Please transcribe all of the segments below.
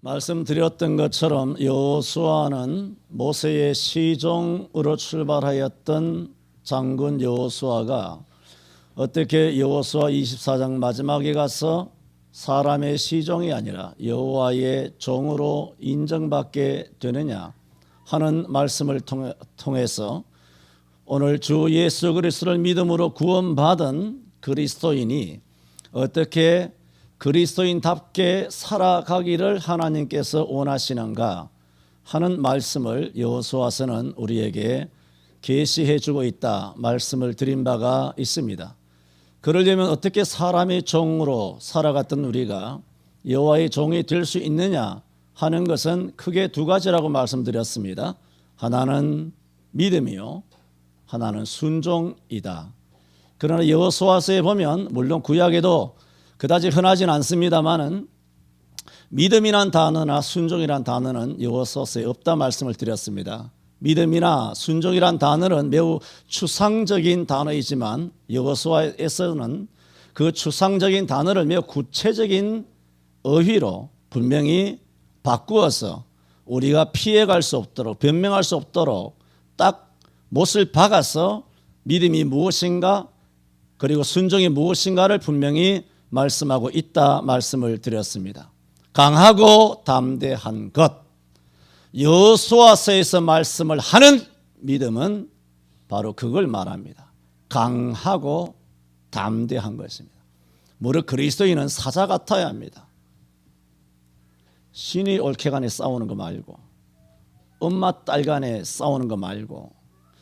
말씀드렸던 것처럼 여호수아는 모세의 시종으로 출발하였던 장군 여호수아가 어떻게 여호수아 24장 마지막에 가서 사람의 시종이 아니라 여호와의 종으로 인정받게 되느냐 하는 말씀을 통해서 오늘 주 예수 그리스도를 믿음으로 구원받은 그리스도인이 어떻게 그리스도인답게 살아가기를 하나님께서 원하시는가 하는 말씀을 여호수아서는 우리에게 계시해 주고 있다 말씀을 드린 바가 있습니다. 그러려면 어떻게 사람의 종으로 살아갔던 우리가 여호와의 종이 될 수 있느냐 하는 것은 크게 두 가지라고 말씀드렸습니다. 하나는 믿음이요, 하나는 순종이다. 그러나 여호수아서에 보면 물론 구약에도 그다지 흔하진 않습니다만은 믿음이란 단어나 순종이란 단어는 여호수아서에 없다 말씀을 드렸습니다. 믿음이나 순종이란 단어는 매우 추상적인 단어이지만 여호수아에서는 그 추상적인 단어를 매우 구체적인 어휘로 분명히 바꾸어서 우리가 피해갈 수 없도록 변명할 수 없도록 딱 못을 박아서 믿음이 무엇인가 그리고 순종이 무엇인가를 분명히 말씀하고 있다 말씀을 드렸습니다. 강하고 담대한 것, 여호수아서에서 말씀을 하는 믿음은 바로 그걸 말합니다. 강하고 담대한 것입니다. 무릇 그리스도인은 사자 같아야 합니다. 신이 옳게 간에 싸우는 거 말고, 엄마 딸 간에 싸우는 거 말고,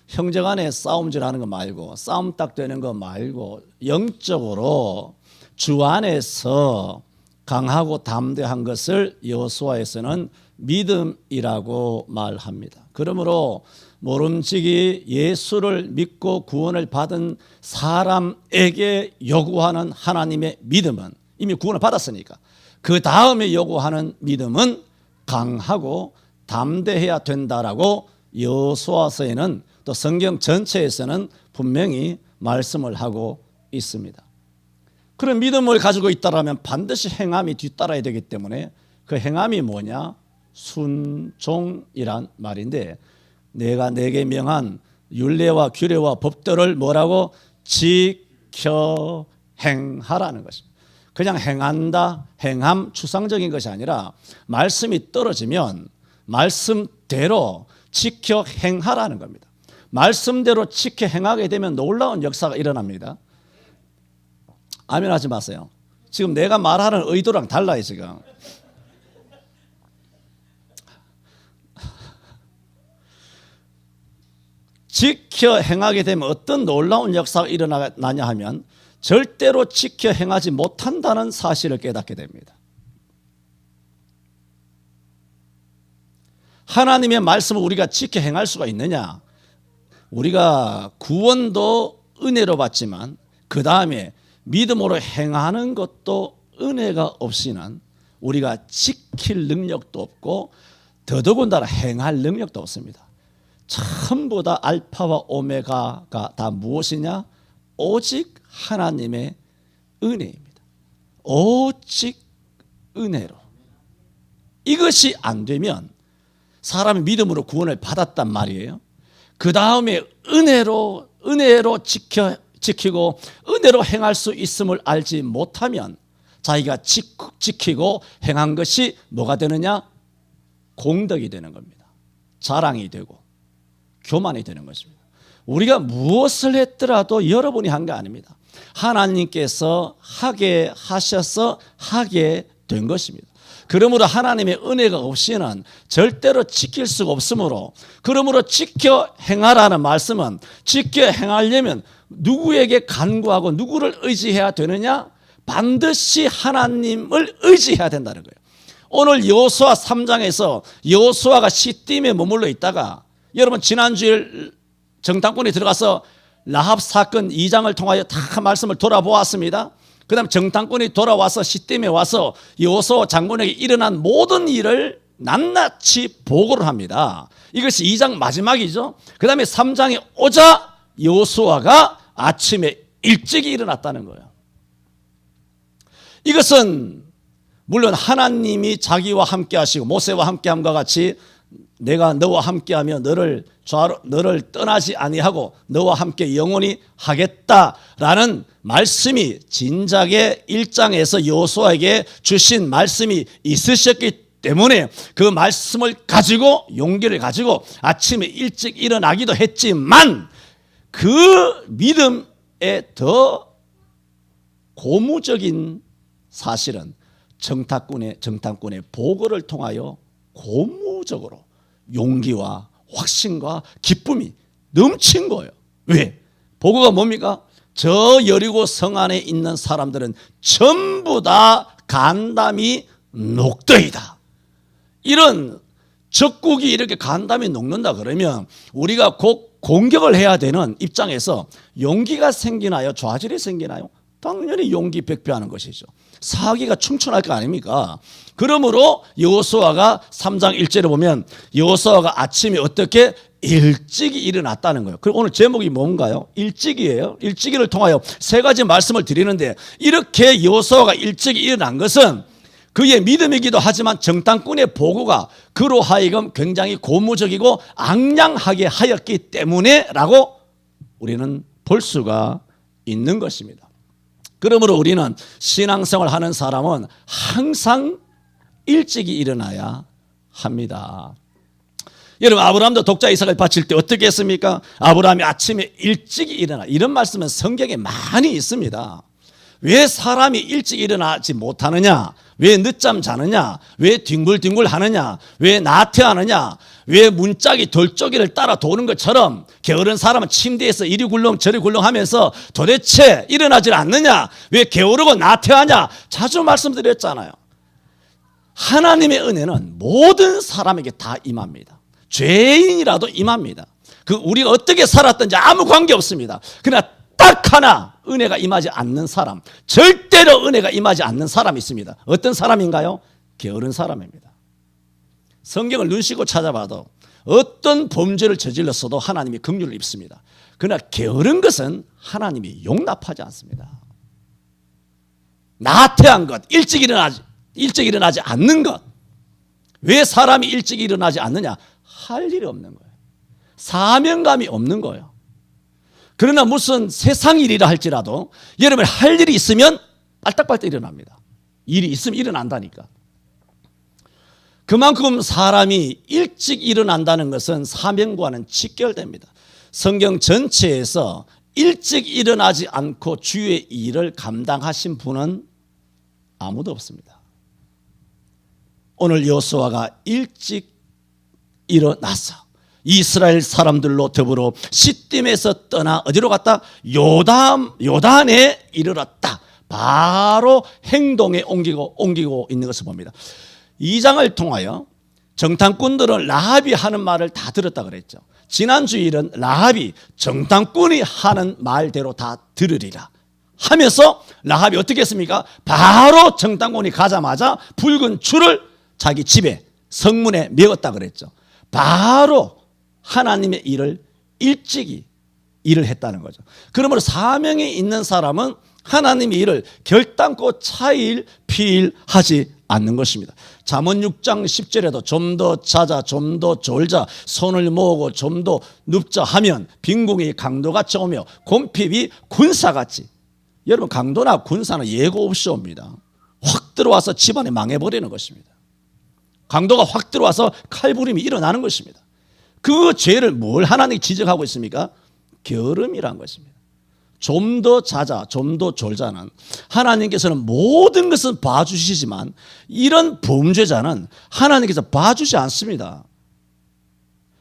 형제 간에 싸움질하는 거 말고, 싸움 딱 되는 거 말고, 영적으로 주 안에서 강하고 담대한 것을 여호수아에서는 믿음이라고 말합니다. 그러므로 모름지기 예수를 믿고 구원을 받은 사람에게 요구하는 하나님의 믿음은 이미 구원을 받았으니까 그 다음에 요구하는 믿음은 강하고 담대해야 된다라고 여호수아서에는 또 성경 전체에서는 분명히 말씀을 하고 있습니다. 그런 믿음을 가지고 있다라면 반드시 행함이 뒤따라야 되기 때문에 그 행함이 뭐냐? 순종이란 말인데 내가 내게 명한 율례와 규례와 법도를 뭐라고? 지켜 행하라는 것입니다. 그냥 행한다, 행함, 추상적인 것이 아니라 말씀이 떨어지면 말씀대로 지켜 행하라는 겁니다. 말씀대로 지켜 행하게 되면 놀라운 역사가 일어납니다. 아멘 하지 마세요. 지금 내가 말하는 의도랑 달라요 지금. 지켜 행하게 되면 어떤 놀라운 역사가 일어나냐 하면 절대로 지켜 행하지 못한다는 사실을 깨닫게 됩니다. 하나님의 말씀을 우리가 지켜 행할 수가 있느냐? 우리가 구원도 은혜로 받지만 그 다음에 믿음으로 행하는 것도 은혜가 없이는 우리가 지킬 능력도 없고 더더군다나 행할 능력도 없습니다. 전부 다 알파와 오메가가 다 무엇이냐? 오직 하나님의 은혜입니다. 오직 은혜로. 이것이 안 되면 사람이 믿음으로 구원을 받았단 말이에요. 그 다음에 은혜로 지키고 은혜로 행할 수 있음을 알지 못하면 자기가 지키고 행한 것이 뭐가 되느냐? 공덕이 되는 겁니다. 자랑이 되고 교만이 되는 것입니다. 우리가 무엇을 했더라도 여러분이 한 게 아닙니다. 하나님께서 하게 하셔서 하게 된 것입니다. 그러므로 하나님의 은혜가 없이는 절대로 지킬 수가 없으므로 그러므로 지켜 행하라는 말씀은 지켜 행하려면 누구에게 간구하고 누구를 의지해야 되느냐? 반드시 하나님을 의지해야 된다는 거예요. 오늘 여호수아 3장에서 여호수아가 시딤에 머물러 있다가 여러분 지난주에 정탐꾼이 들어가서 라합 사건 2장을 통하여 다 말씀을 돌아보았습니다. 그 다음에 정탐꾼이 돌아와서 시딤에 와서 여호수아 장군에게 일어난 모든 일을 낱낱이 보고를 합니다. 이것이 2장 마지막이죠. 그 다음에 3장에 오자 여호수아가 아침에 일찍 일어났다는 거예요. 이것은 물론 하나님이 자기와 함께 하시고 모세와 함께 함과 같이 내가 너와 함께하며 너를 떠나지 아니하고 너와 함께 영원히 하겠다라는 말씀이 진작에 1장에서 여호수아에게 주신 말씀이 있으셨기 때문에 그 말씀을 가지고 용기를 가지고 아침에 일찍 일어나기도 했지만 그 믿음에 더 고무적인 사실은 정탐꾼의 보고를 통하여 고무적으로 용기와 확신과 기쁨이 넘친 거예요. 왜? 보고가 뭡니까? 저 여리고 성 안에 있는 사람들은 전부 다 간담이 녹더이다. 이런 적국이 이렇게 간담이 녹는다 그러면 우리가 곧 공격을 해야 되는 입장에서 용기가 생기나요? 좌절이 생기나요? 당연히 용기 백배하는 것이죠. 사기가 충천할 거 아닙니까? 그러므로 여호수아가 3장 1절에 보면 여호수아가 아침에 어떻게 일찍이 일어났다는 거예요. 그리고 오늘 제목이 뭔가요? 일찍이에요. 일찍이를 통하여 세 가지 말씀을 드리는데 이렇게 여호수아가 일찍이 일어난 것은 그의 믿음이기도 하지만 정탐꾼의 보고가 그로 하여금 굉장히 고무적이고 앙량하게 하였기 때문에 라고 우리는 볼 수가 있는 것입니다. 그러므로 우리는 신앙생활 하는 사람은 항상 일찍이 일어나야 합니다. 여러분 아브라함도 독자 이삭을 바칠 때 어떻게 했습니까? 아브라함이 아침에 일찍이 일어나. 이런 말씀은 성경에 많이 있습니다. 왜 사람이 일찍 일어나지 못하느냐? 왜 늦잠 자느냐? 왜 뒹굴뒹굴 하느냐? 왜 나태하느냐? 왜 문짝이 돌쪽이를 따라 도는 것처럼 게으른 사람은 침대에서 이리 굴렁 저리 굴렁 하면서 도대체 일어나질 않느냐? 왜 게으르고 나태하냐? 자주 말씀드렸잖아요. 하나님의 은혜는 모든 사람에게 다 임합니다. 죄인이라도 임합니다. 그 우리가 어떻게 살았든지 아무 관계 없습니다. 그러나 딱 하나 은혜가 임하지 않는 사람, 절대로 은혜가 임하지 않는 사람이 있습니다. 어떤 사람인가요? 게으른 사람입니다. 성경을 눈시고 찾아봐도 어떤 범죄를 저질렀어도 하나님이 긍휼을 입습니다. 그러나 게으른 것은 하나님이 용납하지 않습니다. 나태한 것, 일찍 일어나지 않는 것. 왜 사람이 일찍 일어나지 않느냐? 할 일이 없는 거예요. 사명감이 없는 거예요. 그러나 무슨 세상 일이라 할지라도 여러분 할 일이 있으면 빨딱빨딱 일어납니다. 일이 있으면 일어난다니까. 그만큼 사람이 일찍 일어난다는 것은 사명과는 직결됩니다. 성경 전체에서 일찍 일어나지 않고 주의 일을 감당하신 분은 아무도 없습니다. 오늘 여호수아가 일찍 일어나서 이스라엘 사람들로 더불어 시딤에서 떠나 어디로 갔다? 요단에 이르렀다. 바로 행동에 옮기고 있는 것을 봅니다. 2장을 통하여 정탐꾼들은 라합이 하는 말을 다 들었다 그랬죠. 지난 주일은 라합이 정탐꾼이 하는 말대로 다 들으리라 하면서 라합이 어떻게 했습니까? 바로 정탐꾼이 가자마자 붉은 줄을 자기 집에 성문에 메었다 그랬죠. 바로 하나님의 일을 일찍이 일을 했다는 거죠. 그러므로 사명이 있는 사람은 하나님의 일을 결단코 차일 피일하지 않는 것입니다. 잠언 6장 10절에도 좀 더 자자 좀 더 졸자 손을 모으고 좀 더 눕자 하면 빈궁이 강도같이 오며 곰핍이 군사같이. 여러분 강도나 군사는 예고 없이 옵니다. 확 들어와서 집안에 망해버리는 것입니다. 강도가 확 들어와서 칼부림이 일어나는 것입니다. 그 죄를 뭘 하나님이 지적하고 있습니까? 게으름이란 것입니다. 좀 더 자자, 좀 더 졸자는 하나님께서는 모든 것은 봐주시지만 이런 범죄자는 하나님께서 봐주지 않습니다.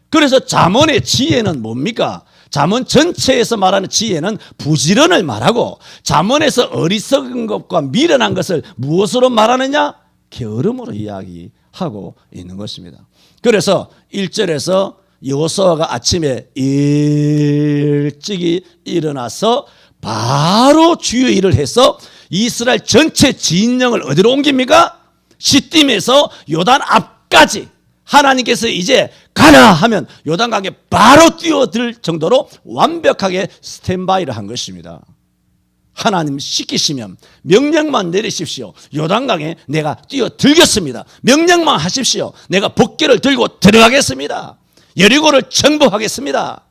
그래서 잠언의 지혜는 뭡니까? 잠언 전체에서 말하는 지혜는 부지런을 말하고 잠언에서 어리석은 것과 미련한 것을 무엇으로 말하느냐? 게으름으로 이야기하고 있는 것입니다. 그래서 1절에서 여호수아가 아침에 일찍이 일어나서 바로 주의 일을 해서 이스라엘 전체 진영을 어디로 옮깁니까? 시딤에서 요단 앞까지 하나님께서 이제 가라 하면 요단강에 바로 뛰어들 정도로 완벽하게 스탠바이를 한 것입니다. 하나님 시키시면 명령만 내리십시오. 요단강에 내가 뛰어들겠습니다. 명령만 하십시오. 내가 복궤를 들고 들어가겠습니다. 여리고를 정복하겠습니다.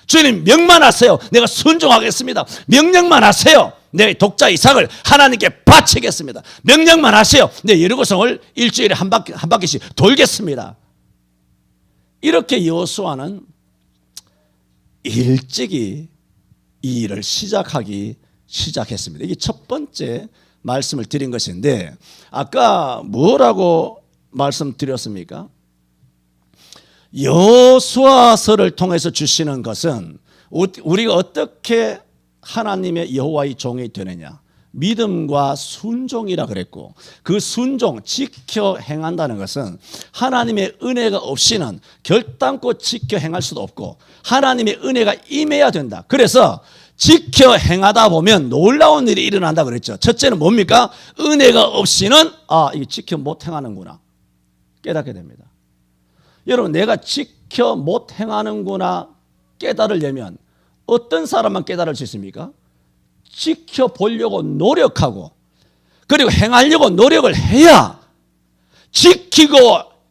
주님 명만 하세요. 내가 순종하겠습니다. 명령만 하세요. 내 독자 이삭을 하나님께 바치겠습니다. 명령만 하세요. 내 여리고성을 일주일에 한 바퀴씩 돌겠습니다. 이렇게 여호수아는 일찍이 이 일을 시작했습니다. 이게 첫 번째 말씀을 드린 것인데, 아까 뭐라고 말씀드렸습니까? 여호수아서를 통해서 주시는 것은 우리가 어떻게 하나님의 여호와의 종이 되느냐, 믿음과 순종이라 그랬고, 그 순종 지켜 행한다는 것은 하나님의 은혜가 없이는 결단코 지켜 행할 수도 없고 하나님의 은혜가 임해야 된다. 그래서 지켜 행하다 보면 놀라운 일이 일어난다 그랬죠. 첫째는 뭡니까? 은혜가 없이는 이게 지켜 못 행하는구나 깨닫게 됩니다. 여러분, 내가 지켜 못 행하는구나 깨달으려면 어떤 사람만 깨달을 수 있습니까? 지켜보려고 노력하고 그리고 행하려고 노력을 해야, 지키고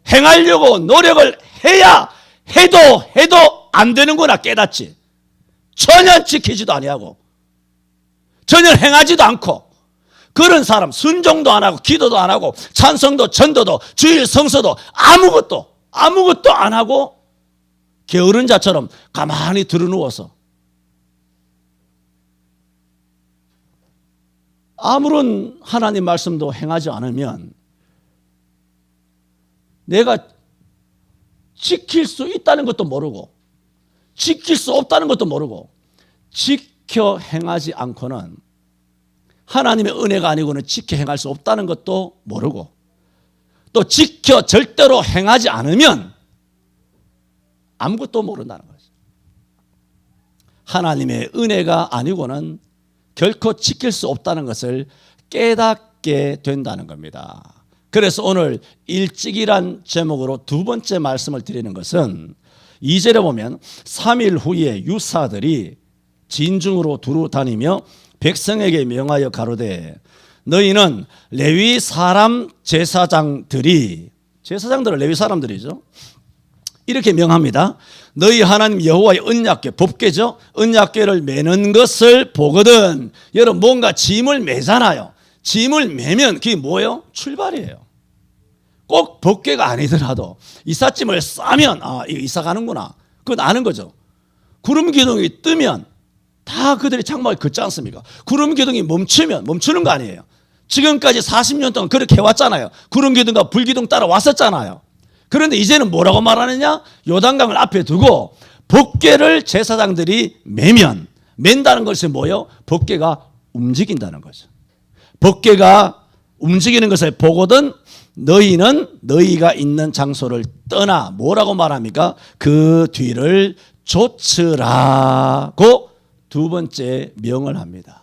행하려고 노력을 해야 해도 안 되는구나 깨닫지. 전혀 지키지도 아니하고 전혀 행하지도 않고 그런 사람, 순종도 안 하고 기도도 안 하고 찬송도 전도도 주일 성서도 아무것도 안 하고 게으른 자처럼 가만히 드러누워서 아무런 하나님 말씀도 행하지 않으면 내가 지킬 수 있다는 것도 모르고 지킬 수 없다는 것도 모르고 지켜 행하지 않고는 하나님의 은혜가 아니고는 지켜 행할 수 없다는 것도 모르고 또 지켜 절대로 행하지 않으면 아무것도 모른다는 거죠. 하나님의 은혜가 아니고는 결코 지킬 수 없다는 것을 깨닫게 된다는 겁니다. 그래서 오늘 일찍이란 제목으로 두 번째 말씀을 드리는 것은 2절에 보면 3일 후에 유사들이 진중으로 두루 다니며 백성에게 명하여 가로되 너희는 레위 사람 제사장들은 레위 사람들이죠. 이렇게 명합니다. 너희 하나님 여호와의 언약궤, 법궤죠. 언약궤를 매는 것을 보거든. 여러분, 뭔가 짐을 매잖아요. 짐을 매면 그게 뭐예요? 출발이에요. 꼭 법궤가 아니더라도 이삿짐을 싸면 이거 이사 가는구나. 그건 아는 거죠. 구름 기둥이 뜨면 다 그들이 장막을 긋지 않습니까? 구름 기둥이 멈추면 멈추는 거 아니에요. 지금까지 40년 동안 그렇게 해왔잖아요. 구름 기둥과 불 기둥 따라왔었잖아요. 그런데 이제는 뭐라고 말하느냐? 요단강을 앞에 두고 법궤를 제사장들이 맨다는 것이 뭐예요? 법궤가 움직인다는 거죠. 법궤가 움직이는 것을 보거든 너희는 너희가 있는 장소를 떠나 뭐라고 말합니까? 그 뒤를 좇으라고 두 번째 명을 합니다.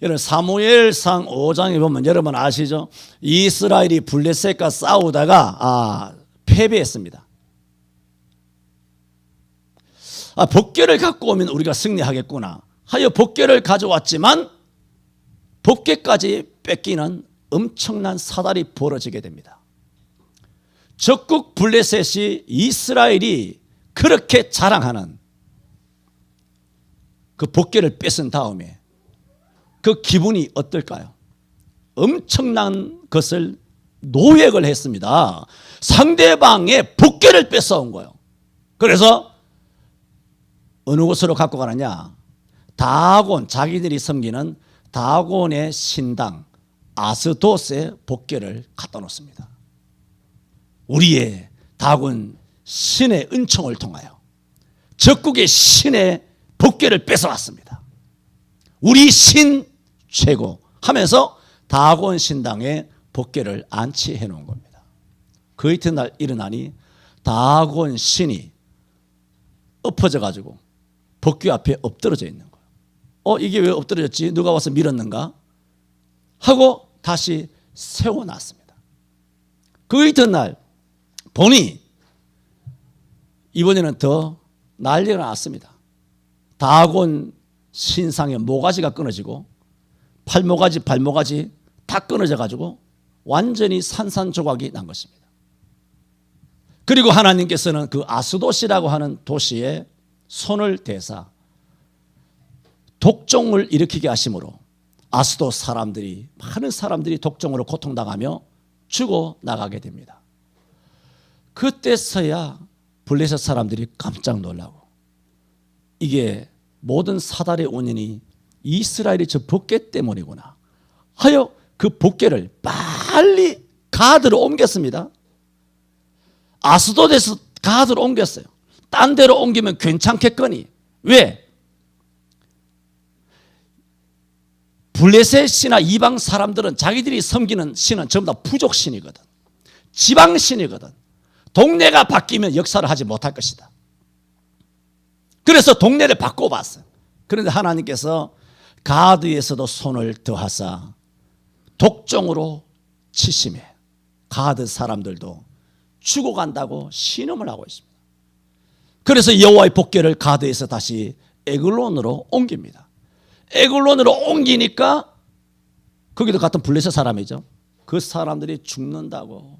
여러분, 사무엘상 5장에 보면 여러분 아시죠? 이스라엘이 블레셋과 싸우다가 패배했습니다. 법궤를 갖고 오면 우리가 승리하겠구나 하여 법궤를 가져왔지만 법궤까지 뺏기는 엄청난 사달이 벌어지게 됩니다. 적국 블레셋이 이스라엘이 그렇게 자랑하는 그 법궤를 뺏은 다음에 그 기분이 어떨까요? 엄청난 것을 노획을 했습니다. 상대방의 법궤를 뺏어온 거예요. 그래서 어느 곳으로 갖고 가느냐? 다곤, 자기들이 섬기는 다곤의 신당 아스도스의 법궤를 갖다 놓습니다. 우리의 다곤 신의 은총을 통하여 적국의 신의 법궤를 뺏어왔습니다. 우리 신 최고 하면서 다곤 신당에 법궤를 안치해 놓은 겁니다. 그 이튿날 일어나니 다곤 신이 엎어져 가지고 법궤 앞에 엎드러져 있는 거예요. 이게 왜 엎드려졌지? 누가 와서 밀었는가? 하고 다시 세워놨습니다. 그 이튿날 보니 이번에는 더 난리가 났습니다. 다곤 신상의 모가지가 끊어지고 팔모가지, 발모가지 다 끊어져 가지고 완전히 산산조각이 난 것입니다. 그리고 하나님께서는 그 아스돗이라고 하는 도시에 손을 대사 독종을 일으키게 하심으로 아스돗 사람들이, 많은 사람들이 독종으로 고통당하며 죽어나가게 됩니다. 그때서야 블레셋 사람들이 깜짝 놀라고, 이게 모든 사달의 원인이 이스라엘의 저 법궤 때문이구나 하여 그 법궤를 빨리 가드로 옮겼습니다. 아스돗에서 가드로 옮겼어요. 딴 데로 옮기면 괜찮겠거니. 왜? 블레셋 신이나 이방 사람들은 자기들이 섬기는 신은 전부 다 부족신이거든. 지방신이거든. 동네가 바뀌면 역사를 하지 못할 것이다. 그래서 동네를 바꿔봤어요. 그런데 하나님께서 가드에서도 손을 더하사 독종으로 치심해 가드 사람들도 죽어간다고 신음을 하고 있습니다. 그래서 여호와의 법궤를 가드에서 다시 에글론으로 옮깁니다. 에글론으로 옮기니까 거기도 같은 블레셋 사람이죠. 그 사람들이 죽는다고,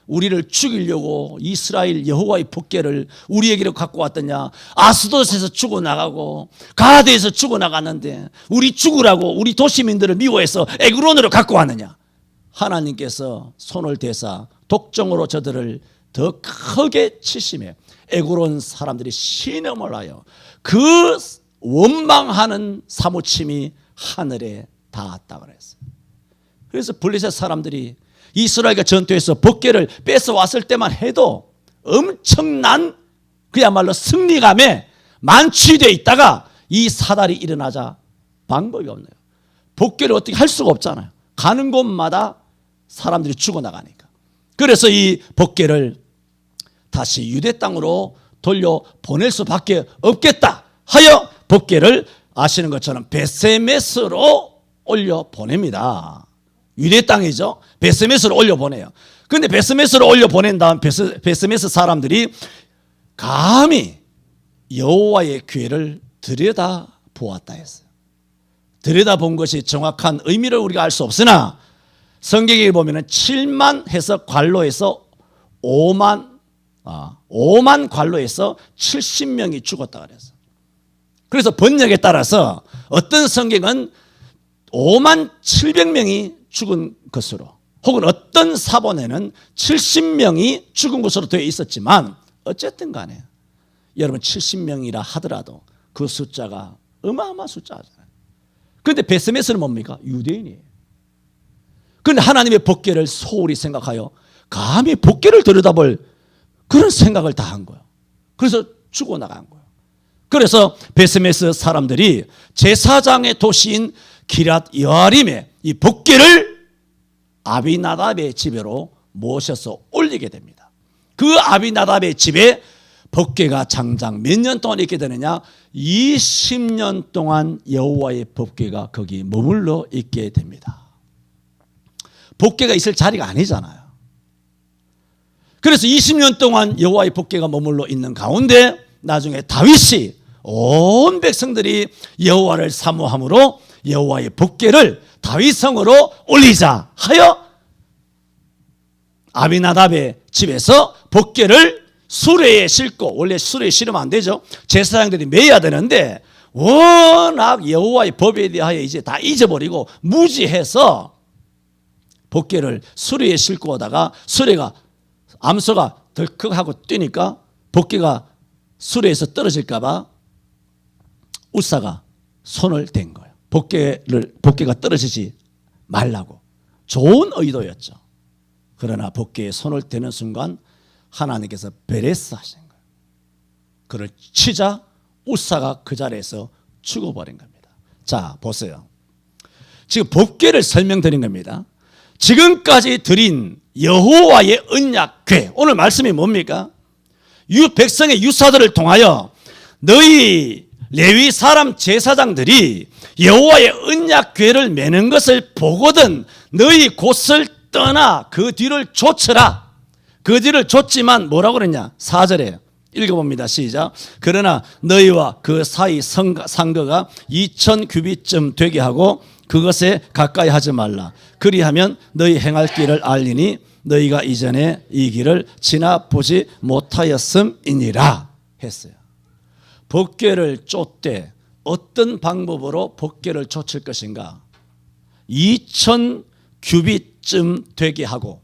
우리를 죽이려고 이스라엘 여호와의 법궤를 우리에게로 갖고 왔더냐, 아스돗에서 죽어나가고 가드에서 죽어나갔는데 우리 죽으라고 우리 도시민들을 미워해서 에글론으로 갖고 왔느냐. 하나님께서 손을 대사 독종으로 저들을 더 크게 치심해 에글론 사람들이 신음을 하여 그 원망하는 사무침이 하늘에 닿았다 그랬어요. 그래서 블레셋 사람들이 이스라엘과 전투에서 법궤를 뺏어왔을 때만 해도 엄청난 그야말로 승리감에 만취되어 있다가 이 사달이 일어나자 방법이 없네요. 법궤를 어떻게 할 수가 없잖아요. 가는 곳마다 사람들이 죽어나가니까. 그래서 이 법궤를 다시 유대 땅으로 돌려보낼 수밖에 없겠다 하여 법궤를 아시는 것처럼 베세메스로 올려보냅니다. 유대 땅이죠. 베세메스로 올려보내요. 그런데 베세메스로 올려보낸 다음 베세메스 사람들이 감히 여호와의 궤를 들여다보았다 했어요. 들여다본 것이 정확한 의미를 우리가 알 수 없으나 성경에 보면 7만 해서 관로에서 5만 관로에서 70명이 죽었다 그랬어요. 그래서 번역에 따라서 어떤 성경은 5만 700명이 죽은 것으로, 혹은 어떤 사본에는 70명이 죽은 것으로 되어 있었지만 어쨌든 간에 여러분 70명이라 하더라도 그 숫자가 어마어마한 숫자잖아요. 그런데 베스메스는 뭡니까? 유대인이에요. 그런데 하나님의 법궤를 소홀히 생각하여 감히 법궤를 들여다볼 그런 생각을 다 한 거예요. 그래서 죽어나간 거예요. 그래서 베스메스 사람들이 제사장의 도시인 기랏 여아림에 이 법궤를 아비나답의 집으로 모셔서 올리게 됩니다. 그 아비나답의 집에 법궤가 장장 몇 년 동안 있게 되느냐? 20년 동안 여호와의 법궤가 거기 머물러 있게 됩니다. 법궤가 있을 자리가 아니잖아요. 그래서 20년 동안 여호와의 법궤가 머물러 있는 가운데 나중에 다윗이 온 백성들이 여호와를 사모함으로 여호와의 법궤를 다윗성으로 올리자 하여 아비나답의 집에서 법궤를 수레에 싣고, 원래 수레에 실으면 안 되죠. 제사장들이 매야 되는데 워낙 여호와의 법에 대하여 이제 다 잊어버리고 무지해서 법궤를 수레에 싣고 오다가 수레가 암소가 덜컥하고 뛰니까 법궤가 수레에서 떨어질까 봐 우사가 손을 댄 거예요. 법궤가 떨어지지 말라고. 좋은 의도였죠. 그러나 법궤에 손을 대는 순간 하나님께서 베레스 하신 거예요. 그를 치자 우사가 그 자리에서 죽어버린 겁니다. 자, 보세요. 지금 법궤를 설명드린 겁니다. 지금까지 드린 여호와의 언약궤, 오늘 말씀이 뭡니까? 백성의 유사들을 통하여 너희 레위 사람 제사장들이 여호와의 언약궤를 매는 것을 보거든 너희 곳을 떠나 그 뒤를 좇으라. 그 뒤를 좇지만 뭐라고 그랬냐? 4절에 읽어봅니다. 시작. 그러나 너희와 그 사이 상거가 2000규빗쯤 되게 하고 그것에 가까이 하지 말라. 그리하면 너희 행할 길을 알리니 너희가 이전에 이 길을 지나보지 못하였음이니라 했어요. 법궤를 쫓되 어떤 방법으로 법궤를 쫓을 것인가? 2000규빗쯤 되게 하고,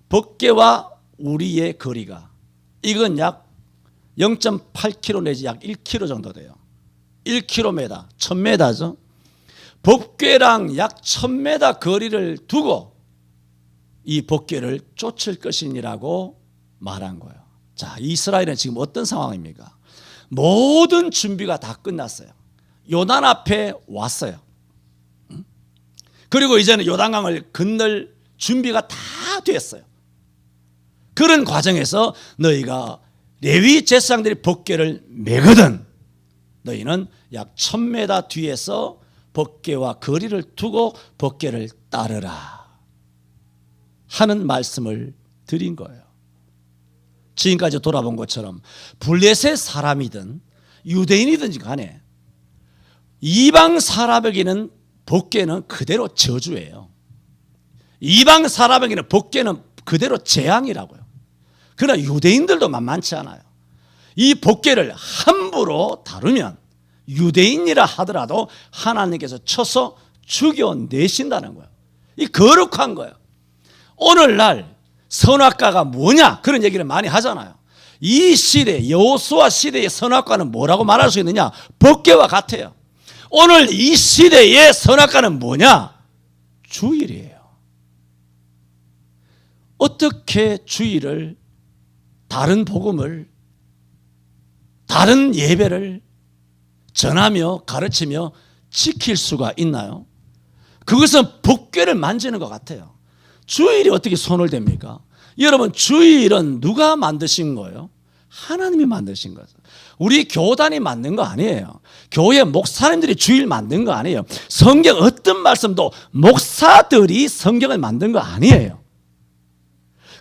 법궤와 우리의 거리가 이건 약 0.8km 내지 약 1km 정도 돼요. 1km, 1000m죠. 법궤랑 약 1000m 거리를 두고 이 법궤를 쫓을 것이니라고 말한 거예요. 자, 이스라엘은 지금 어떤 상황입니까? 모든 준비가 다 끝났어요. 요단 앞에 왔어요. 그리고 이제는 요단강을 건널 준비가 다 됐어요. 그런 과정에서 너희가 레위 제사장들이 법궤를 메거든 너희는 약 1000m 뒤에서 법궤와 거리를 두고 법궤를 따르라 하는 말씀을 드린 거예요. 지금까지 돌아본 것처럼 블레셋 사람이든 유대인이든지 간에 이방 사람에게는 법궤는 그대로 저주예요. 이방 사람에게는 법궤는 그대로 재앙이라고요. 그러나 유대인들도 만만치 않아요. 이 법궤를 함부로 다루면 유대인이라 하더라도 하나님께서 쳐서 죽여내신다는 거예요. 이 거룩한 거예요. 오늘날 선악과가 뭐냐 그런 얘기를 많이 하잖아요. 이 시대 여호수아 시대의 선악과는 뭐라고 말할 수 있느냐? 법궤와 같아요. 오늘 이 시대의 선악과는 뭐냐? 주일이에요. 어떻게 주일을 다른 복음을 다른 예배를 전하며 가르치며 지킬 수가 있나요? 그것은 법궤를 만지는 것 같아요. 주일이 어떻게 손을 댑니까? 여러분 주일은 누가 만드신 거예요? 하나님이 만드신 거예요. 우리 교단이 만든 거 아니에요. 교회 목사님들이 주일 만든 거 아니에요. 성경 어떤 말씀도 목사들이 성경을 만든 거 아니에요.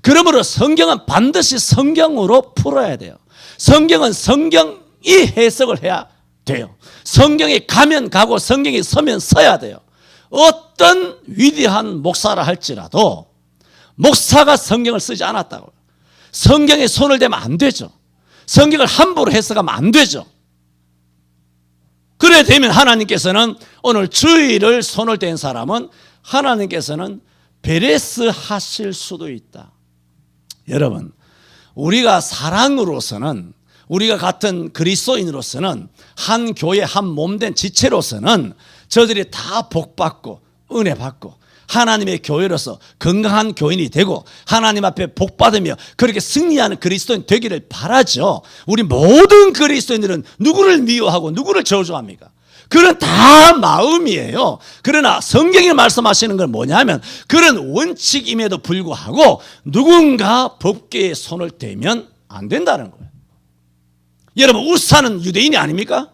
그러므로 성경은 반드시 성경으로 풀어야 돼요. 성경은 성경이 해석을 해야 돼요. 성경이 가면 가고 성경이 서면 서야 돼요. 어떤 위대한 목사라 할지라도 목사가 성경을 쓰지 않았다고요. 성경에 손을 대면 안 되죠. 성경을 함부로 해석하면 안 되죠. 그래 되면 하나님께서는 오늘 주일을 손을 댄 사람은 하나님께서는 베레스 하실 수도 있다. 여러분 우리가 사랑으로서는 우리가 같은 그리스도인으로서는 한 교회 한 몸된 지체로서는 저들이 다 복받고 은혜 받고 하나님의 교회로서 건강한 교인이 되고 하나님 앞에 복받으며 그렇게 승리하는 그리스도인 되기를 바라죠. 우리 모든 그리스도인들은 누구를 미워하고 누구를 저주합니까? 그건 다 마음이에요. 그러나 성경이 말씀하시는 건 뭐냐면 그런 원칙임에도 불구하고 누군가 법궤에 손을 대면 안 된다는 거예요. 여러분 우사는 유대인이 아닙니까?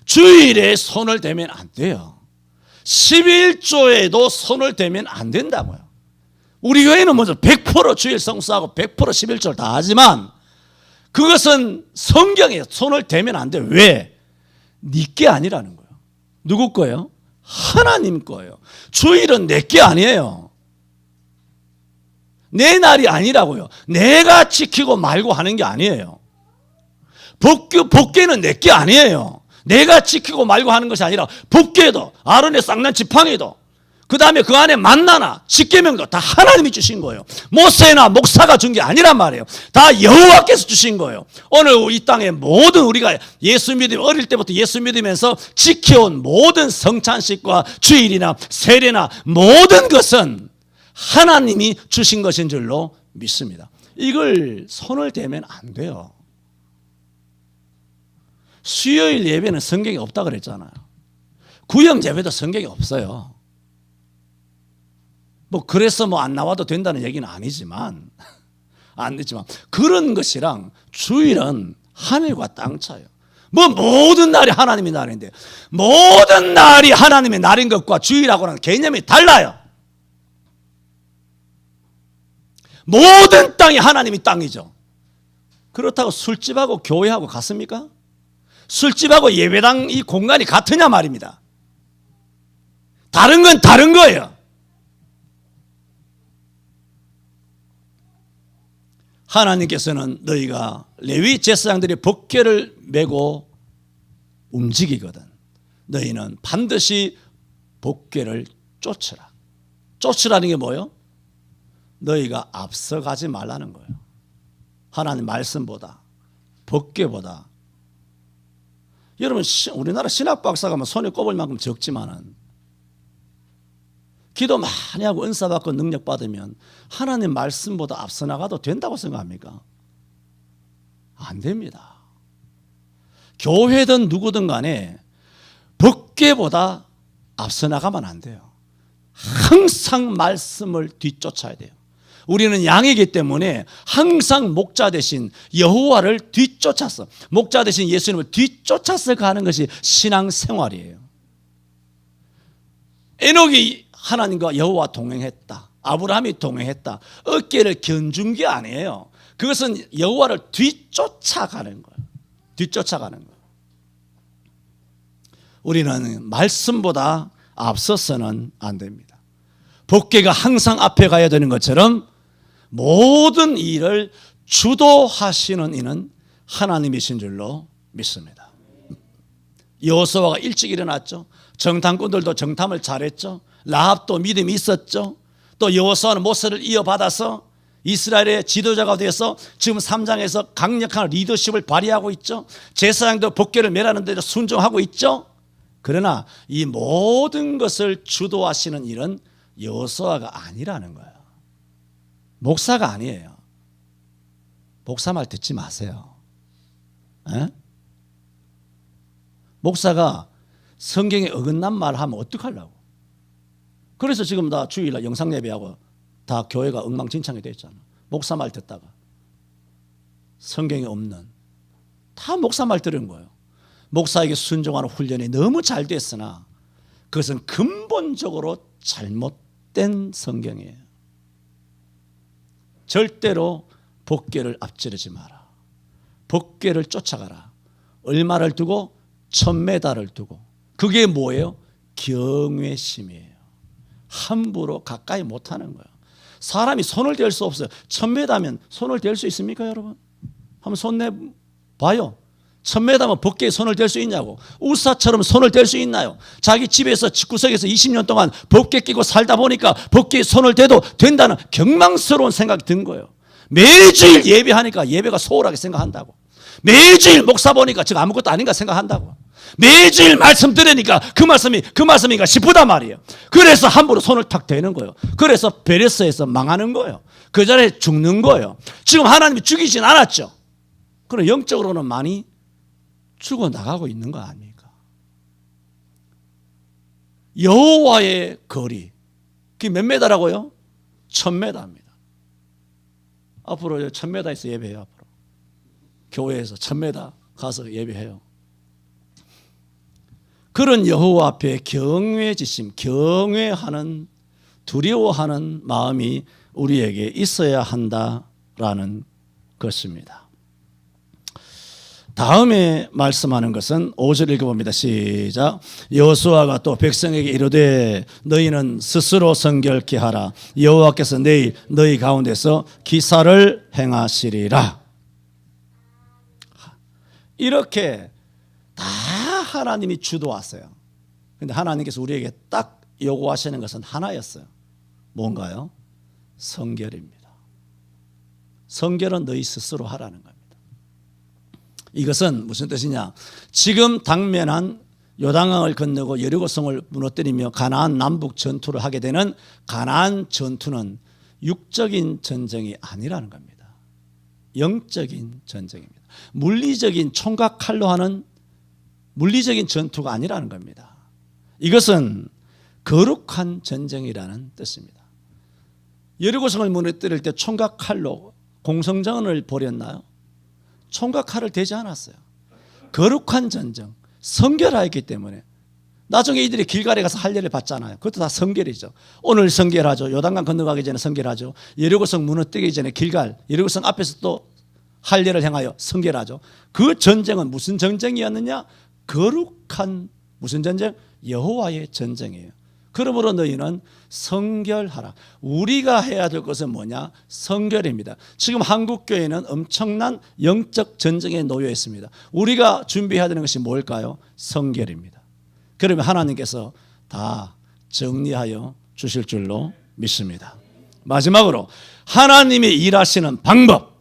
주일에 손을 대면 안 돼요. 11조에도 손을 대면 안 된다고요. 우리 교회는 먼저 100% 주일 성수하고 100% 11조를 다 하지만 그것은 성경에 손을 대면 안 돼요. 왜? 네 게 아니라는 거예요. 누구 거예요? 하나님 거예요. 주일은 내 게 아니에요. 내 날이 아니라고요. 내가 지키고 말고 하는 게 아니에요. 법궤는 내 게 아니에요. 내가 지키고 말고 하는 것이 아니라 법궤도 아론의 쌍난 지팡이도 그 다음에 그 안에 만나나 십계명도 다 하나님이 주신 거예요. 모세나 목사가 준 게 아니란 말이에요. 다 여호와께서 주신 거예요. 오늘 이 땅에 모든 우리가 예수 믿으면 어릴 때부터 예수 믿으면서 지켜온 모든 성찬식과 주일이나 세례나 모든 것은 하나님이 주신 것인 줄로 믿습니다. 이걸 손을 대면 안 돼요. 수요일 예배는 성경에 없다 그랬잖아요. 구역 예배도 성경에 없어요. 그래서 안 나와도 된다는 얘기는 아니지만 그런 것이랑 주일은 하늘과 땅 차예요. 모든 날이 하나님의 날인데 모든 날이 하나님의 날인 것과 주일하고는 개념이 달라요. 모든 땅이 하나님의 땅이죠. 그렇다고 술집하고 교회하고 같습니까? 술집하고 예배당 이 공간이 같으냐 말입니다. 다른 건 다른 거예요. 하나님께서는 너희가 레위 제사장들이 법궤를 메고 움직이거든 너희는 반드시 법궤를 쫓으라. 쫓으라는 게 뭐예요? 너희가 앞서가지 말라는 거예요. 하나님 말씀보다 법궤보다. 여러분 우리나라 신학 박사가 뭐 손에 꼽을 만큼 적지만은 기도 많이 하고 은사 받고 능력 받으면 하나님 말씀보다 앞서 나가도 된다고 생각합니까? 안 됩니다. 교회든 누구든 간에 법궤보다 앞서 나가면 안 돼요. 항상 말씀을 뒤쫓아야 돼요. 우리는 양이기 때문에 항상 목자 대신 여호와를 뒤쫓아서 목자 대신 예수님을 뒤쫓아서 가는 것이 신앙생활이에요. 에녹이 하나님과 여호와 동행했다. 아브라함이 동행했다. 어깨를 견준 게 아니에요. 그것은 여호와를 뒤쫓아가는 거예요. 뒤쫓아가는 거예요. 우리는 말씀보다 앞서서는 안 됩니다. 법궤가 항상 앞에 가야 되는 것처럼 모든 일을 주도하시는 이는 하나님이신 줄로 믿습니다. 여호수아가 일찍 일어났죠. 정탐꾼들도 정탐을 잘했죠. 라합도 믿음이 있었죠. 또 여호수아는 모세를 이어받아서 이스라엘의 지도자가 되어서 지금 3장에서 강력한 리더십을 발휘하고 있죠. 제사장도 법궤를 매라는 대로 순종하고 있죠. 그러나 이 모든 것을 주도하시는 일은 여호수아가 아니라는 거예요. 목사가 아니에요. 목사 말 듣지 마세요. 에? 목사가 성경에 어긋난 말 하면 어떡하려고. 그래서 지금 다 주일날 영상 예배하고 다 교회가 엉망진창이 됐잖아. 목사 말 듣다가 성경에 없는 다 목사 말 들은 거예요. 목사에게 순종하는 훈련이 너무 잘 됐으나 그것은 근본적으로 잘못된 성경이에요. 절대로 법궤를 앞지르지 마라. 법궤를 쫓아가라. 얼마를 두고 1000m를 두고. 그게 뭐예요? 경외심이에요. 함부로 가까이 못하는 거예요. 사람이 손을 댈 수 없어요. 1000m면 손을 댈 수 있습니까 여러분? 한번 손 내봐요. 1000m면 법궤에 손을 댈 수 있냐고. 우사처럼 손을 댈 수 있나요? 자기 집에서 집구석에서 20년 동안 법궤 끼고 살다 보니까 법궤에 손을 대도 된다는 경망스러운 생각이 든 거예요. 매주일 예배하니까 예배가 소홀하게 생각한다고. 매주일 목사 보니까 지금 아무것도 아닌가 생각한다고. 매주일 말씀 들으니까 그 말씀인가 싶으단 말이에요. 그래서 함부로 손을 탁 대는 거예요. 그래서 베레스에서 망하는 거예요. 그 자리에 죽는 거예요. 지금 하나님이 죽이진 않았죠. 그럼 영적으로는 많이 죽어나가고 있는 거 아닙니까? 여호와의 거리 그게 몇 메다라고요? 1000m입니다. 앞으로 1000m에서 예배해요. 앞으로 교회에서 1000m 가서 예배해요. 그런 여호와 앞에 경외지심, 경외하는 두려워하는 마음이 우리에게 있어야 한다라는 것입니다. 다음에 말씀하는 것은 5절 읽어봅니다. 시작. 여호수아가 또 백성에게 이르되 너희는 스스로 성결케 하라. 여호와께서 내일 너희 가운데서 기사를 행하시리라. 이렇게 다 하나님이 주도하세요. 그런데 하나님께서 우리에게 딱 요구하시는 것은 하나였어요. 뭔가요? 성결입니다. 성결은 너희 스스로 하라는 겁니다. 이것은 무슨 뜻이냐? 지금 당면한 요단강을 건너고 여리고성을 무너뜨리며 가나안 남북 전투를 하게 되는 가나안 전투는 육적인 전쟁이 아니라는 겁니다. 영적인 전쟁입니다. 물리적인 총각 칼로 하는 물리적인 전투가 아니라는 겁니다. 이것은 거룩한 전쟁이라는 뜻입니다. 여리고성을 무너뜨릴 때 총각 칼로 공성전을 벌였나요? 총각 칼을 대지 않았어요. 거룩한 전쟁, 성결하였기 때문에 나중에 이들이 길갈에 가서 할례를 받잖아요. 그것도 다 성결이죠. 오늘 성결하죠. 요단강 건너가기 전에 성결하죠. 여리고성 무너뜨리기 전에 길갈, 여리고성 앞에서 또 할례를 행하여 성결하죠. 그 전쟁은 무슨 전쟁이었느냐? 거룩한 무슨 전쟁? 여호와의 전쟁이에요. 그러므로 너희는 성결하라. 우리가 해야 될 것은 뭐냐? 성결입니다. 지금 한국교회는 엄청난 영적 전쟁에 놓여 있습니다. 우리가 준비해야 되는 것이 뭘까요? 성결입니다. 그러면 하나님께서 다 정리하여 주실 줄로 믿습니다. 마지막으로 하나님이 일하시는 방법.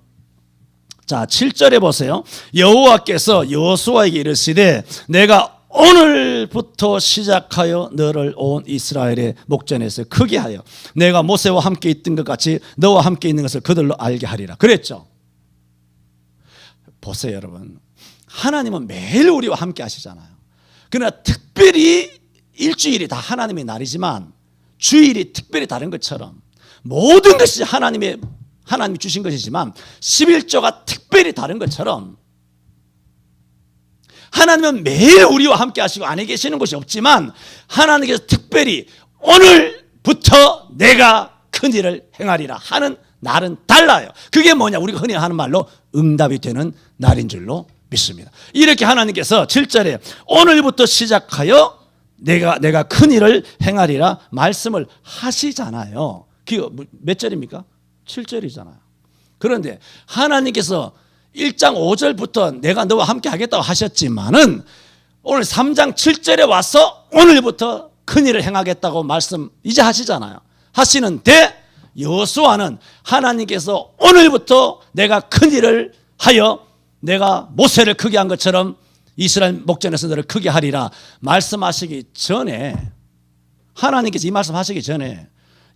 자, 7절에 보세요. 여호와께서 여호수아에게 이르시되 내가 오늘부터 시작하여 너를 온 이스라엘의 목전에서 크게 하여 내가 모세와 함께 있던 것 같이 너와 함께 있는 것을 그들로 알게 하리라 그랬죠. 보세요 여러분, 하나님은 매일 우리와 함께 하시잖아요. 그러나 특별히 일주일이 다 하나님의 날이지만 주일이 특별히 다른 것처럼 모든 것이 하나님이 주신 것이지만 11조가 특별히 다른 것처럼 하나님은 매일 우리와 함께 하시고 안에 계시는 곳이 없지만 하나님께서 특별히 오늘부터 내가 큰일을 행하리라 하는 날은 달라요. 그게 뭐냐? 우리가 흔히 하는 말로 응답이 되는 날인 줄로 믿습니다. 이렇게 하나님께서 7절에 오늘부터 시작하여 내가 큰일을 행하리라 말씀을 하시잖아요. 그게 몇 절입니까? 7절이잖아요. 그런데 하나님께서 1장 5절부터 내가 너와 함께 하겠다고 하셨지만은 오늘 3장 7절에 와서 오늘부터 큰일을 행하겠다고 말씀 이제 하시잖아요. 하시는데 여호수아는 하나님께서 오늘부터 내가 큰일을 하여 내가 모세를 크게 한 것처럼 이스라엘 목전에서 너를 크게 하리라 말씀하시기 전에, 하나님께서 이 말씀하시기 전에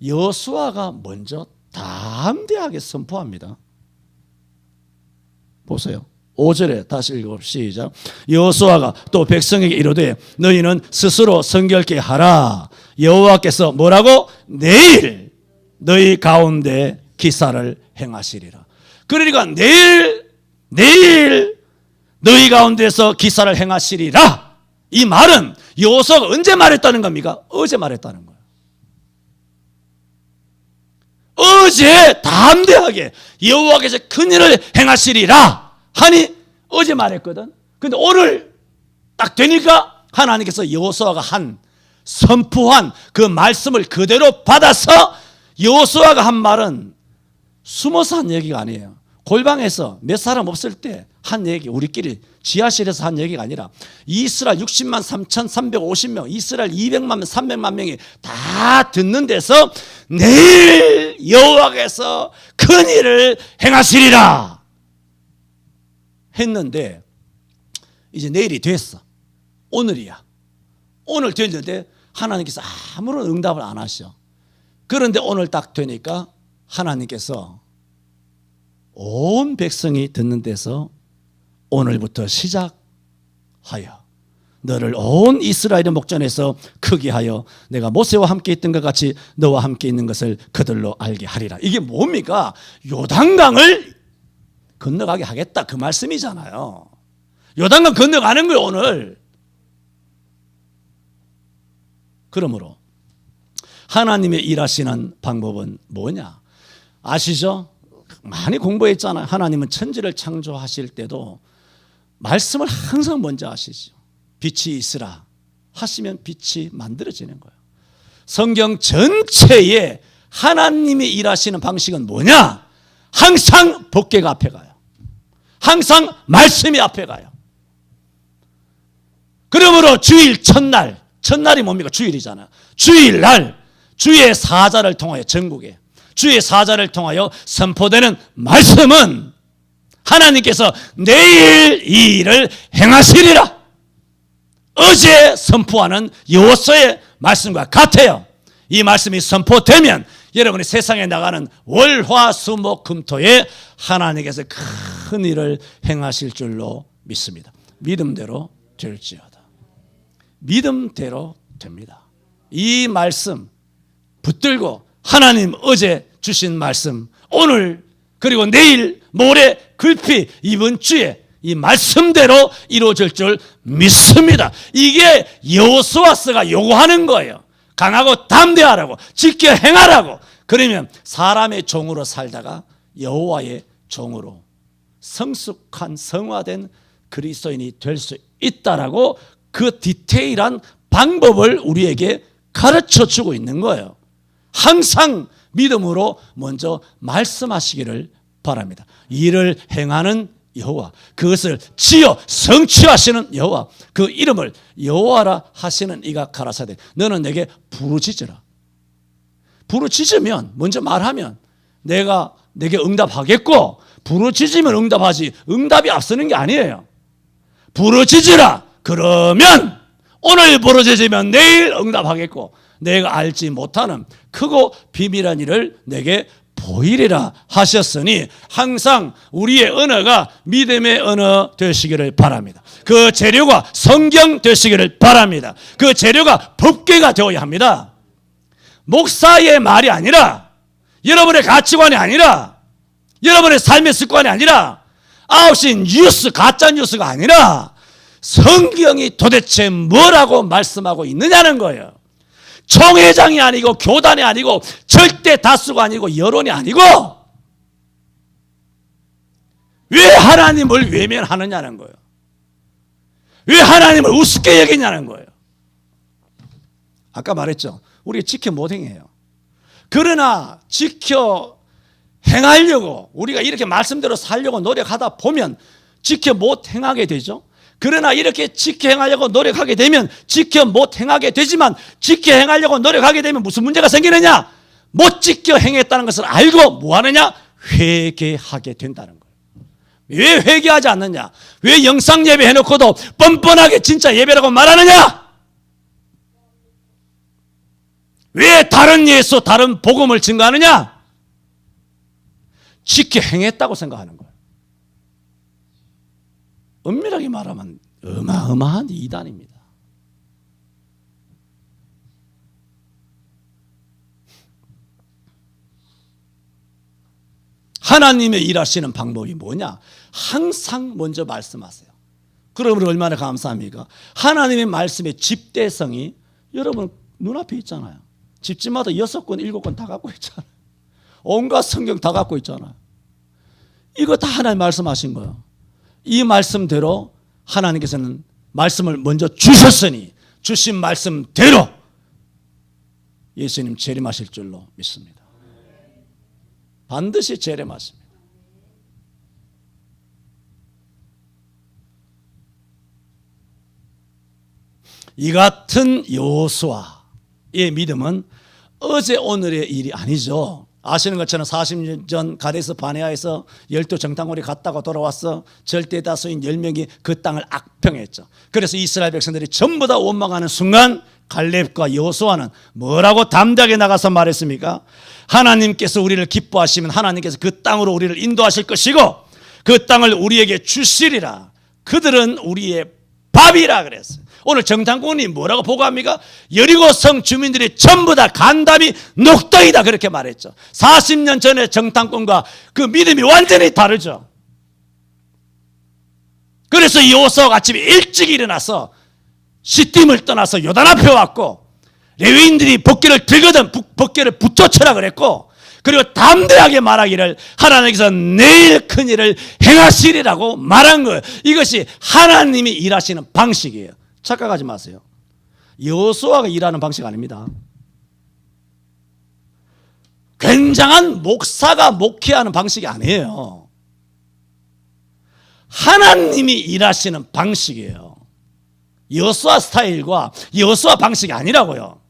여호수아가 먼저 담대하게 선포합니다. 보세요. 5절에 다시 읽어봅시다. 시작. 여호수아가 또 백성에게 이르되 너희는 스스로 성결케 하라. 여호와께서 뭐라고? 내일 너희 가운데 기사를 행하시리라. 그러니까 내일 너희 가운데서 기사를 행하시리라. 이 말은 여호수아가 언제 말했다는 겁니까? 어제 말했다는 거예요. 어제 담대하게 여호와께서 큰일을 행하시리라 하니 어제 말했거든. 근데 오늘 딱 되니까 하나님께서 여호수아가 선포한 그 말씀을 그대로 받아서 여호수아가 한 말은 숨어서 한 얘기가 아니에요. 골방에서 몇 사람 없을 때 한 얘기, 우리끼리 지하실에서 한 얘기가 아니라 이스라엘 60만 3,350명, 이스라엘 200만 300만 명이 다 듣는 데서 내일 여호와께서 큰 일을 행하시리라 했는데 이제 내일이 됐어. 오늘이야. 오늘 됐는데 하나님께서 아무런 응답을 안 하셔. 그런데 오늘 딱 되니까 하나님께서 온 백성이 듣는 데서 오늘부터 시작하여 너를 온 이스라엘의 목전에서 크게 하여 내가 모세와 함께 있던 것 같이 너와 함께 있는 것을 그들로 알게 하리라. 이게 뭡니까? 요단강을 건너가게 하겠다 그 말씀이잖아요. 요단강 건너가는 거예요 오늘. 그러므로 하나님의 일하시는 방법은 뭐냐? 아시죠? 많이 공부했잖아요. 하나님은 천지를 창조하실 때도 말씀을 항상 먼저 하시죠. 빛이 있으라 하시면 빛이 만들어지는 거예요. 성경 전체에 하나님이 일하시는 방식은 뭐냐? 항상 법궤가 앞에 가요. 항상 말씀이 앞에 가요. 그러므로 주일 첫날이 뭡니까? 주일이잖아요. 주일날 주의 사자를 통하여 전국에 주의 사자를 통하여 선포되는 말씀은 하나님께서 내일 이 일을 행하시리라 어제 선포하는 여호수아의 말씀과 같아요. 이 말씀이 선포되면 여러분이 세상에 나가는 월화수목금토에 하나님께서 큰 일을 행하실 줄로 믿습니다. 믿음대로 될지어다. 믿음대로 됩니다. 이 말씀 붙들고 하나님 어제 주신 말씀 오늘 그리고 내일 모레 급히 이번 주에 이 말씀대로 이루어질 줄 믿습니다. 이게 여호수아서가 요구하는 거예요. 강하고 담대하라고, 지켜 행하라고. 그러면 사람의 종으로 살다가 여호와의 종으로 성숙한 성화된 그리스도인이 될 수 있다라고 그 디테일한 방법을 우리에게 가르쳐 주고 있는 거예요. 항상 믿음으로 먼저 말씀하시기를 바랍니다. 이를 행하는 여호와, 그것을 지어 성취하시는 여호와, 그 이름을 여호와라 하시는 이가 가라사대 너는 내게 부르짖으라. 부르짖으면, 먼저 말하면 내가 내게 응답하겠고, 부르짖으면 응답하지 응답이 앞서는 게 아니에요. 부르짖으라. 그러면 오늘 부르짖으면 내일 응답하겠고, 내가 알지 못하는 크고 비밀한 일을 내게 보이리라 하셨으니 항상 우리의 언어가 믿음의 언어 되시기를 바랍니다. 그 재료가 성경 되시기를 바랍니다. 그 재료가 법궤가 되어야 합니다. 목사의 말이 아니라, 여러분의 가치관이 아니라, 여러분의 삶의 습관이 아니라, 아웃시 뉴스, 가짜 뉴스가 아니라 성경이 도대체 뭐라고 말씀하고 있느냐는 거예요. 총회장이 아니고 교단이 아니고 절대 다수가 아니고 여론이 아니고 왜 하나님을 외면하느냐는 거예요. 왜 하나님을 우습게 여기냐는 거예요. 아까 말했죠. 우리 지켜 못 행해요. 그러나 지켜 행하려고 우리가 이렇게 말씀대로 살려고 노력하다 보면 지켜 못 행하게 되죠. 그러나 이렇게 지켜 행하려고 노력하게 되면 지켜 못 행하게 되지만, 지켜 행하려고 노력하게 되면 무슨 문제가 생기느냐? 못 지켜 행했다는 것을 알고 뭐 하느냐? 회개하게 된다는 거예요. 왜 회개하지 않느냐? 왜 영상 예배 해놓고도 뻔뻔하게 진짜 예배라고 말하느냐? 왜 다른 예수, 다른 복음을 증거하느냐? 지켜 행했다고 생각하는 거예요. 엄밀하게 말하면 어마어마한 이단입니다. 하나님의 일하시는 방법이 뭐냐? 항상 먼저 말씀하세요. 그러면 얼마나 감사합니까? 하나님의 말씀의 집대성이 여러분 눈앞에 있잖아요. 집집마다 6권, 7권 다 갖고 있잖아요. 온갖 성경 다 갖고 있잖아요. 이거 다 하나님 말씀하신 거예요. 이 말씀대로 하나님께서는 말씀을 먼저 주셨으니 주신 말씀대로 예수님 재림하실 줄로 믿습니다. 반드시 재림하십니다. 이 같은 여호수아의 믿음은 어제 오늘의 일이 아니죠. 아시는 것처럼 40년 전 가데스 바네아에서 12 정탐꾼이 갔다가 돌아와서 절대 다수인 10명이 그 땅을 악평했죠. 그래서 이스라엘 백성들이 전부 다 원망하는 순간 갈렙과 여호수아는 뭐라고 담대하게 나가서 말했습니까? 하나님께서 우리를 기뻐하시면 하나님께서 그 땅으로 우리를 인도하실 것이고 그 땅을 우리에게 주시리라. 그들은 우리의 밥이라 그랬어요. 오늘 정탐꾼이 뭐라고 보고합니까? 여리고성 주민들이 전부 다 간담이 녹덩이다 그렇게 말했죠. 40년 전의 정탐꾼과 그 믿음이 완전히 다르죠. 그래서 여호수아가 아침에 일찍 일어나서 시딤을 떠나서 요단 앞에 왔고, 레위인들이 법궤를 들거든 법궤를 붙여쳐라 그랬고, 그리고 담대하게 말하기를 하나님께서 내일 큰 일을 행하시리라고 말한 거예요. 이것이 하나님이 일하시는 방식이에요. 착각하지 마세요. 여호수아가 일하는 방식 아닙니다. 굉장한 목사가 목회하는 방식이 아니에요. 하나님이 일하시는 방식이에요. 여호수아 스타일과 여호수아 방식이 아니라고요.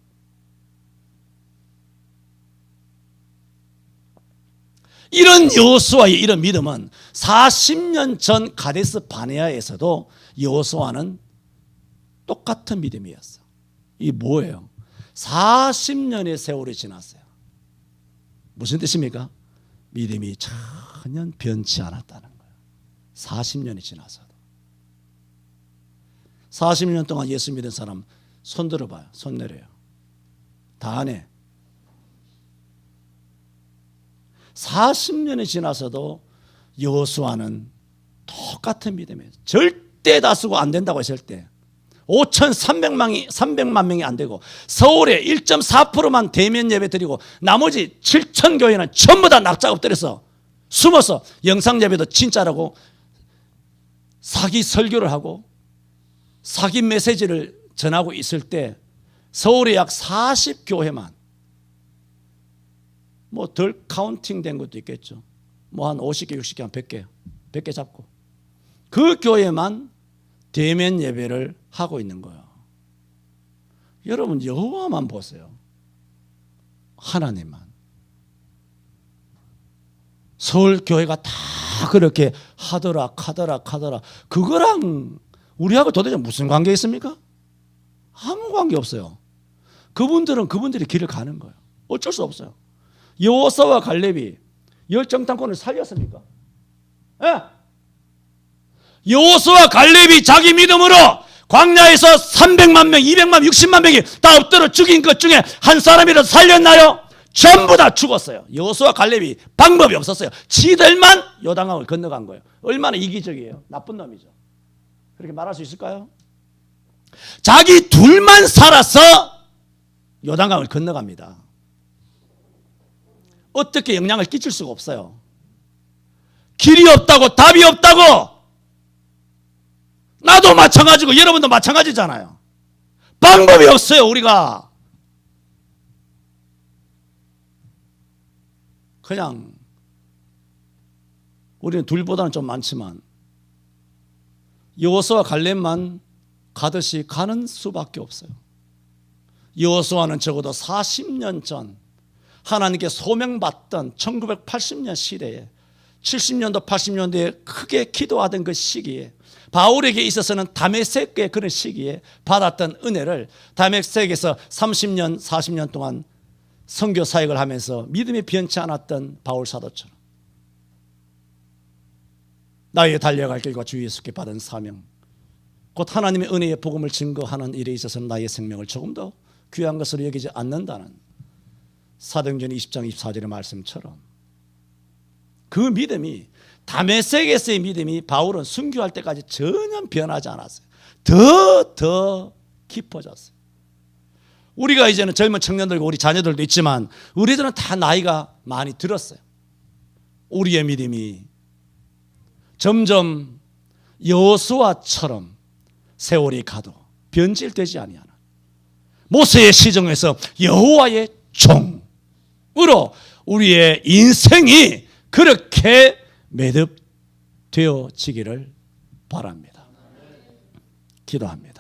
이런 여호수아의 이런 믿음은 40년 전 가데스 바네아에서도 여호수아는 똑같은 믿음이었어요. 이게 뭐예요? 40년의 세월이 지났어요. 무슨 뜻입니까? 믿음이 전혀 변치 않았다는 거예요. 40년이 지나서도. 40년 동안 예수 믿은 사람 손 들어봐요. 손 내려요. 다 안 해. 40년이 지나서도 여호수아는 똑같은 믿음이에요. 절대 다수가 안 된다고 했을 때 5,300만 명이 안 되고 서울에 1.4%만 대면 예배 드리고 나머지 7천 교회는 전부 다 납작 엎드려서 숨어서 영상 예배도 진짜라고 사기 설교를 하고 사기 메시지를 전하고 있을 때 서울에 약 40교회만 뭐 덜 카운팅 된 것도 있겠죠. 뭐 한 50개, 60개, 한 100개 잡고 그 교회만 대면 예배를 하고 있는 거예요. 여러분 여호와만 보세요. 하나님만. 서울교회가 다 그렇게 하더라 그거랑 우리하고 도대체 무슨 관계 있습니까? 아무 관계 없어요. 그분들은 그분들이 길을 가는 거예요. 어쩔 수 없어요. 여호수아와 갈렙이 열정탐꾼을 살렸습니까? 예? 여호수아와 갈렙이 자기 믿음으로 광야에서 300만 명, 200만, 60만 명이 다 엎드려 죽인 것 중에 한 사람이라도 살렸나요? 전부 다 죽었어요. 여호수아와 갈렙이 방법이 없었어요. 지들만 요단강을 건너간 거예요. 얼마나 이기적이에요. 나쁜 놈이죠. 그렇게 말할 수 있을까요? 자기 둘만 살아서 요단강을 건너갑니다. 어떻게 영향을 끼칠 수가 없어요. 길이 없다고 답이 없다고. 나도 마찬가지고 여러분도 마찬가지잖아요. 방법이 없어요. 우리가 그냥 우리는 둘보다는 좀 많지만 여호수아와 갈렙만 가듯이 가는 수밖에 없어요. 여호수아는 적어도 40년 전 하나님께 소명받던 1980년 시대에 70년도 80년대에 크게 기도하던 그 시기에 바울에게 있어서는 다메섹의 그런 시기에 받았던 은혜를 다메섹에서 30년 40년 동안 선교 사역을 하면서 믿음이 변치 않았던 바울 사도처럼 나의 달려갈 길과 주 예수께 받은 사명 곧 하나님의 은혜의 복음을 증거하는 일에 있어서는 나의 생명을 조금 더 귀한 것으로 여기지 않는다는 사도행전 20장 24절의 말씀처럼 그 믿음이 다메섹에서의 믿음이 바울은 순교할 때까지 전혀 변하지 않았어요. 더 깊어졌어요. 우리가 이제는 젊은 청년들과 우리 자녀들도 있지만 우리들은 다 나이가 많이 들었어요. 우리의 믿음이 점점 여호수아처럼 세월이 가도 변질되지 아니하나 모세의 시정에서 여호와의 종으로 우리의 인생이 그렇게 매듭되어지기를 바랍니다. 기도합니다.